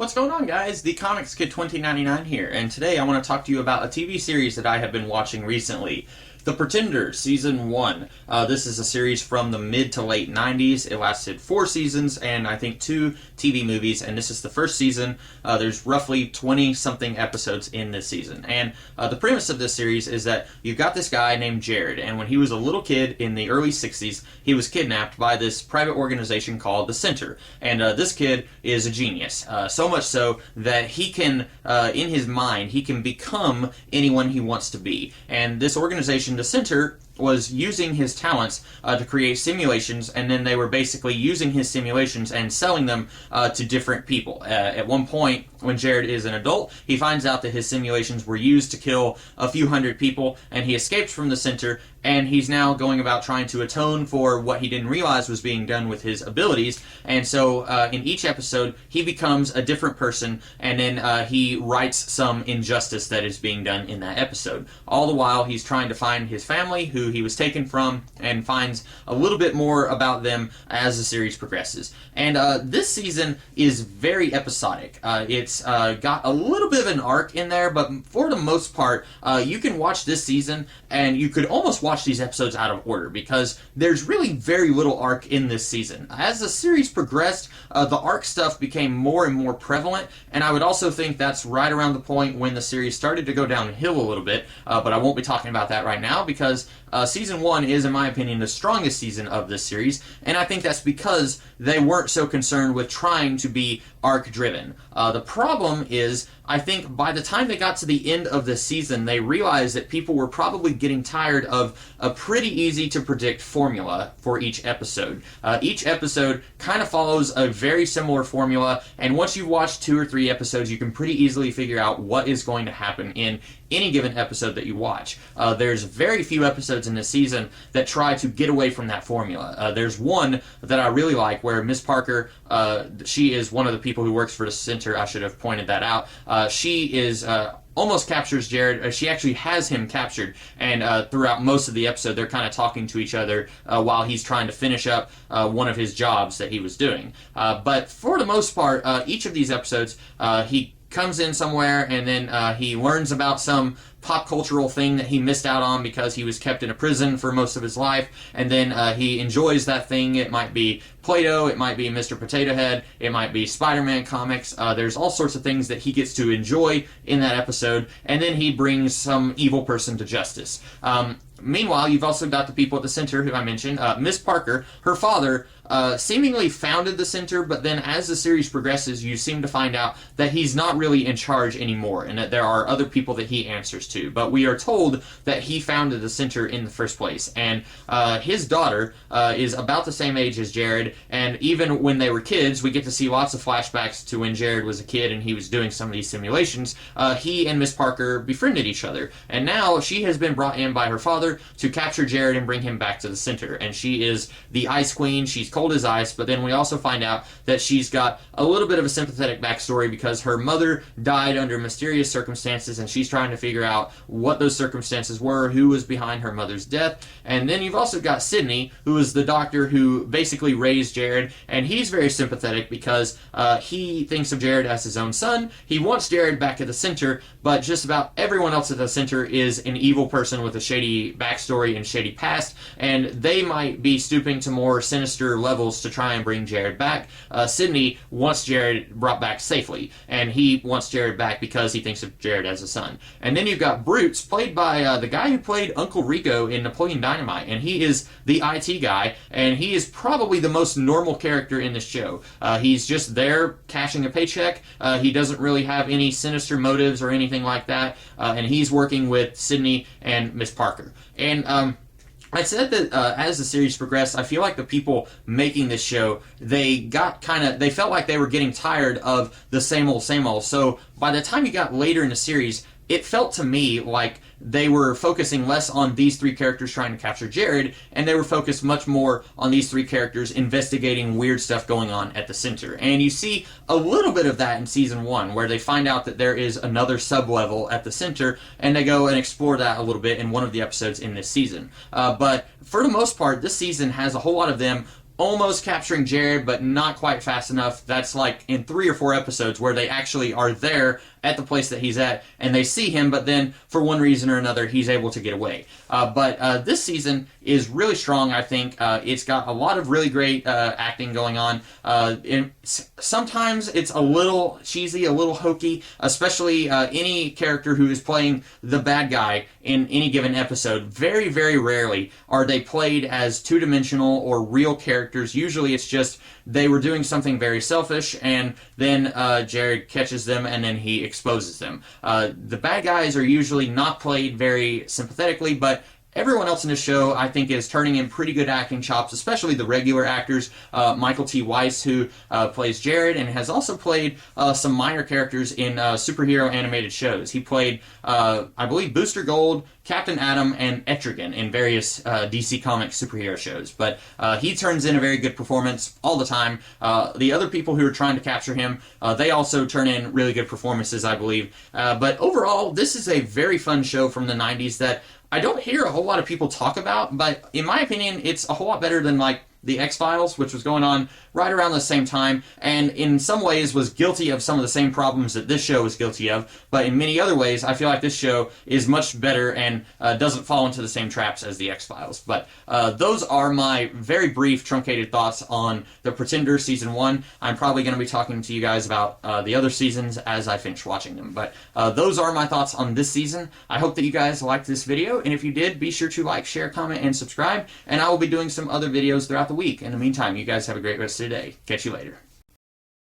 What's going on, guys? The Comics Kid 2099 here, and today I want to talk to you about a TV series that I have been watching recently. The Pretender, Season 1. This is a series from the mid to late 90s. It lasted 4 seasons and I think 2 TV movies, and this is the first season. There's roughly 20-something episodes in this season. And the premise of this series is that you've got this guy named Jared, and when he was a little kid in the early 60s, he was kidnapped by this private organization called the Center. And this kid is a genius. So much so that he can, in his mind, he can become anyone he wants to be. And this organization, the Center, was using his talents to create simulations, and then they were basically using his simulations and selling them to different people. At one point, when Jared is an adult, he finds out that his simulations were used to kill a few hundred people, and he escapes from the Center, and he's now going about trying to atone for what he didn't realize was being done with his abilities. And so in each episode, he becomes a different person, and then he rights some injustice that is being done in that episode. All the while, he's trying to find his family, who he was taken from, and finds a little bit more about them as the series progresses. And this season is very episodic. It's got a little bit of an arc in there, but for the most part, you can watch this season, and you could almost watch these episodes out of order, because there's really very little arc in this season. As the series progressed, the arc stuff became more and more prevalent, and I would also think that's right around the point when the series started to go downhill a little bit, but I won't be talking about that right now, because Season 1 is, in my opinion, the strongest season of this series, and I think that's because they weren't so concerned with trying to be arc-driven. The problem is, I think by the time they got to the end of the season, they realized that people were probably getting tired of a pretty easy-to-predict formula for each episode. Each episode kind of follows a very similar formula, and once you've watched 2 or 3 episodes, you can pretty easily figure out what is going to happen in any given episode that you watch. There's very few episodes in this season that try to get away from that formula. There's one that I really like where Miss Parker, she is one of the people who works for the Center. I should have pointed that out. She is almost captures Jared. She actually has him captured, and throughout most of the episode, they're kind of talking to each other while he's trying to finish up one of his jobs that he was doing. But for the most part, each of these episodes, he comes in somewhere, and then he learns about some pop cultural thing that he missed out on because he was kept in a prison for most of his life, and then he enjoys that thing. It might be Play-Doh, it might be Mr. Potato Head, it might be Spider-Man comics. There's all sorts of things that he gets to enjoy in that episode, and then he brings some evil person to justice. Meanwhile, you've also got the people at the Center who I mentioned. Miss Parker, her father, seemingly founded the Center, but then as the series progresses, you seem to find out that he's not really in charge anymore, and that there are other people that he answers to. But we are told that he founded the Center in the first place, and his daughter is about the same age as Jared, and even when they were kids, we get to see lots of flashbacks to when Jared was a kid and he was doing some of these simulations. He and Miss Parker befriended each other, and now she has been brought in by her father to capture Jared and bring him back to the Center, and she is the Ice Queen. She's cold as ice, but then we also find out that she's got a little bit of a sympathetic backstory because her mother died under mysterious circumstances, and she's trying to figure out what those circumstances were, who was behind her mother's death. And then you've also got Sydney, who is the doctor who basically raised Jared, and he's very sympathetic because he thinks of Jared as his own son. He wants Jared back at the Center, but just about everyone else at the Center is an evil person with a shady backstory and shady past, and they might be stooping to more sinister levels to try and bring Jared back. Sydney wants Jared brought back safely, and he wants Jared back because he thinks of Jared as a son. And then you've got Brutes, played by the guy who played Uncle Rico in Napoleon Dynamite, and he is the IT guy, and he is probably the most normal character in the show. He's just there cashing a paycheck. He doesn't really have any sinister motives or anything like that, and he's working with Sydney and Miss Parker. And I said that as the series progressed, I feel like the people making this show, they felt like they were getting tired of the same old, same old. So by the time you got later in the series, it felt to me like they were focusing less on these 3 characters trying to capture Jared, and they were focused much more on these 3 characters investigating weird stuff going on at the Center. And you see a little bit of that in Season 1, where they find out that there is another sub-level at the Center, and they go and explore that a little bit in one of the episodes in this season. But for the most part, this season has a whole lot of them almost capturing Jared, but not quite fast enough. That's like in 3 or 4 episodes where they actually are there at the place that he's at, and they see him, but then for one reason or another, he's able to get away. But this season is really strong, I think. It's got a lot of really great acting going on. Sometimes it's a little cheesy, a little hokey, especially any character who is playing the bad guy in any given episode. Very, very rarely are they played as two-dimensional or real characters. Usually it's just they were doing something very selfish, and then Jared catches them, and then he exposes them. The bad guys are usually not played very sympathetically, but everyone else in the show, I think, is turning in pretty good acting chops, especially the regular actors. Michael T. Weiss, who plays Jared, and has also played some minor characters in superhero animated shows. He played, I believe, Booster Gold, Captain Atom, and Etrigan in various DC Comics superhero shows. But he turns in a very good performance all the time. The other people who are trying to capture him, they also turn in really good performances, I believe. But overall, this is a very fun show from the 90s that I don't hear a whole lot of people talk about, but in my opinion, it's a whole lot better than, like, The X-Files, which was going on right around the same time, and in some ways was guilty of some of the same problems that this show is guilty of, but in many other ways, I feel like this show is much better and doesn't fall into the same traps as The X-Files. But those are my very brief, truncated thoughts on The Pretender Season 1. I'm probably going to be talking to you guys about the other seasons as I finish watching them, but those are my thoughts on this season. I hope that you guys liked this video, and if you did, be sure to like, share, comment, and subscribe, and I will be doing some other videos throughout the week. In the meantime, you guys have a great rest of the day. Catch you later.